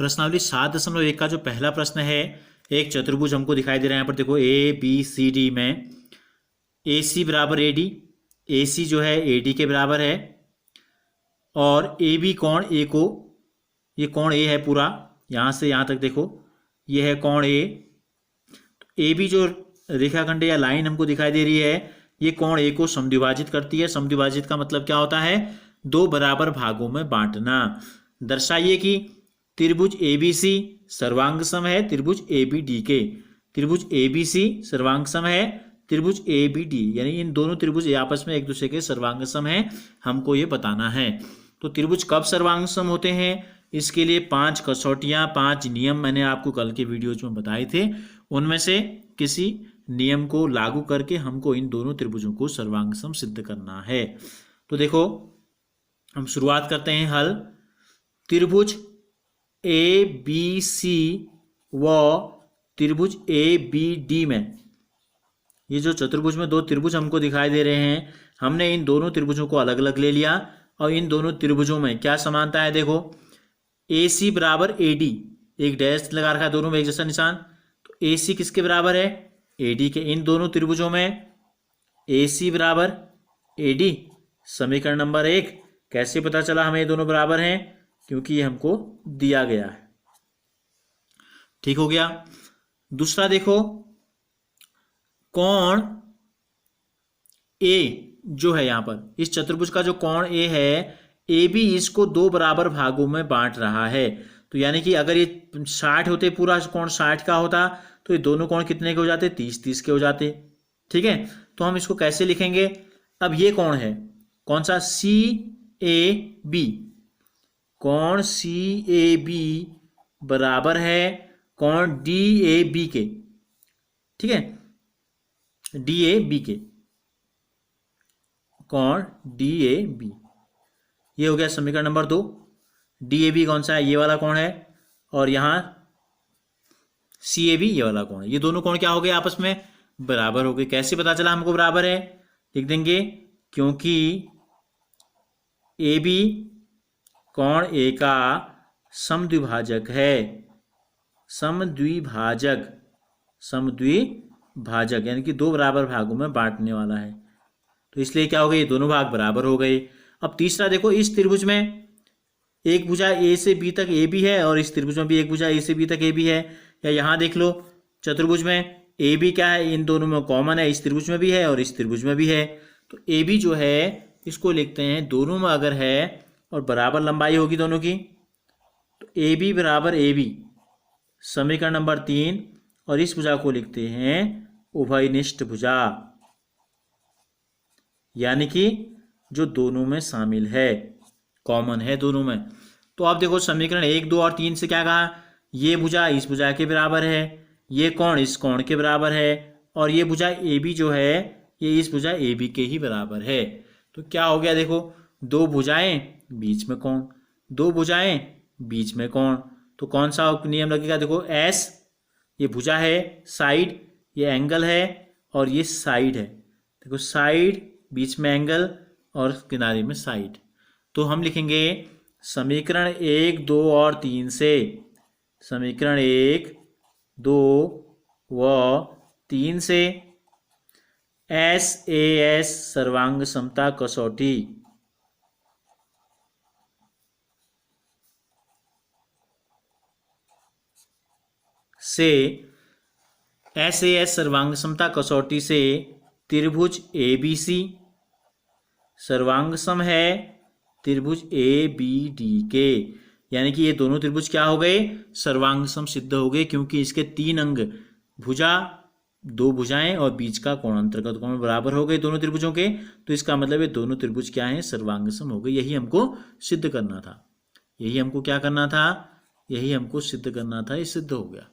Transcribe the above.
प्रश्नावली 7.1 का जो पहला प्रश्न है, एक चतुर्भुज हमको दिखाई दे रहा है यहाँ पर। देखो ए बी सी डी में ए सी बराबर ए डी, ए सी जो है ए डी के बराबर है, और ए बी कोण ए को, ये कोण ए है पूरा, यहाँ से यहाँ तक देखो ये है कोण ए। ए बी जो रेखाखंड या लाइन हमको दिखाई दे रही है, ये कोण ए को समद्विभाजित करती है। समद्विभाजित का मतलब क्या होता है? दो बराबर भागों में बांटना। दर्शाइए कि त्रिभुज एबीसी सर्वांग सम है त्रिभुज एबीडी के। त्रिभुज एबीसी सर्वांग सम है त्रिभुज एबीडी, यानी इन दोनों त्रिभुज आपस में एक दूसरे के सर्वांग सम है, हमको ये बताना है। तो त्रिभुज कब सर्वांग सम होते हैं, इसके लिए 5 कसौटियां, 5 नियम मैंने आपको कल के वीडियोज में बताए थे। उनमें से किसी नियम को लागू करके हमको इन दोनों त्रिभुजों को सर्वांग सम सिद्ध करना है। तो देखो हम शुरुआत करते हैं हल। त्रिभुज ए बी सी व त्रिभुज ए बी डी में, ये जो चतुर्भुज में दो त्रिभुज हमको दिखाई दे रहे हैं, हमने इन दोनों त्रिभुजों को अलग अलग ले लिया और इन दोनों त्रिभुजों में क्या समानता है? देखो ए सी बराबर ए डी, एक डैश लगा रखा है दोनों में एक जैसा निशान। तो ए सी किसके बराबर है? ए डी के। इन दोनों त्रिभुजों में ए सी बराबर ए डी। समीकरण नंबर 1। कैसे पता चला हमें ये दोनों बराबर हैं? क्योंकि ये हमको दिया गया है। ठीक हो गया। दूसरा देखो, कोण ए जो है यहाँ पर, इस चतुर्भुज का जो कोण ए है, ए बी इसको दो बराबर भागों में बांट रहा है। तो यानी कि अगर ये 60 होते, पूरा कोण 60 का होता, तो ये दोनों कोण कितने के हो जाते? 30-30 के हो जाते। ठीक है, तो हम इसको कैसे लिखेंगे? अब ये कोण है कौन सा? सी ए बी। कोण सी ए बी बराबर है कोण डी ए बी के। ठीक है, डी ए बी के, कोण डी ए बी। ये हो गया समीकरण नंबर 2। डी ए बी कौन सा है? ये वाला कोण है, और यहां सी ए बी ये वाला कोण है। ये दोनों कोण क्या हो गए? आपस में बराबर हो गए। कैसे पता चला हमको बराबर है? लिख देंगे, क्योंकि ए बी कोण ए का समद्विभाजक है। समद्विभाजक, समद्विभाजक यानी कि दो बराबर भागों में बांटने वाला है। तो इसलिए क्या हो गए? ये दोनों भाग बराबर हो गए। अब तीसरा देखो, इस त्रिभुज में एक भुजा ए से बी तक ए बी है, और इस त्रिभुज में भी एक भुजा ए से बी तक ए बी है। या यहाँ देख लो, चतुर्भुज में ए बी क्या है? इन दोनों में कॉमन है, इस त्रिभुज में भी है और इस त्रिभुज में भी है। तो ए बी जो है इसको लिखते हैं, दोनों में अगर है और बराबर लंबाई होगी दोनों की, तो ए बी बराबर ए बी, समीकरण नंबर 3। और इस भुजा को लिखते हैं उभयनिष्ठ भुजा, यानी कि जो दोनों में शामिल है, कॉमन है दोनों में। तो आप देखो समीकरण 1, 2 और 3 से क्या कहा? ये भुजा इस भुजा के बराबर है, ये कोण इस कोण के बराबर है, और ये भुजा ए बी जो है ये इस भुजा ए बी के ही बराबर है। तो क्या हो गया? देखो, दो भुजाएं बीच में कोण, दो भुजाएं बीच में कोण। तो कौन सा नियम लगेगा? देखो एस, ये भुजा है, साइड ये एंगल है, और ये साइड है। देखो साइड, बीच में एंगल और किनारे में साइड। तो हम लिखेंगे समीकरण 1, 2 और 3 से, समीकरण 1, 2 व 3 से एस ए एस सर्वांग समता कसौटी से, एस ए एस सर्वांग समता कसौटी से त्रिभुज ए बी सी सर्वांग सम है त्रिभुज ए बी डी के। यानी कि ये दोनों त्रिभुज क्या हो गए? सर्वांग सम सिद्ध हो गए, क्योंकि इसके 3 अंग, भुजा, दो भुजाएं और बीच का कोणांतर का कोण बराबर हो गए दोनों त्रिभुजों के। तो इसका मतलब ये दोनों त्रिभुज क्या है? सर्वांग सम हो गए। यही हमको सिद्ध करना था, यही हमको क्या करना था? यही हमको सिद्ध करना था। ये सिद्ध हो गया।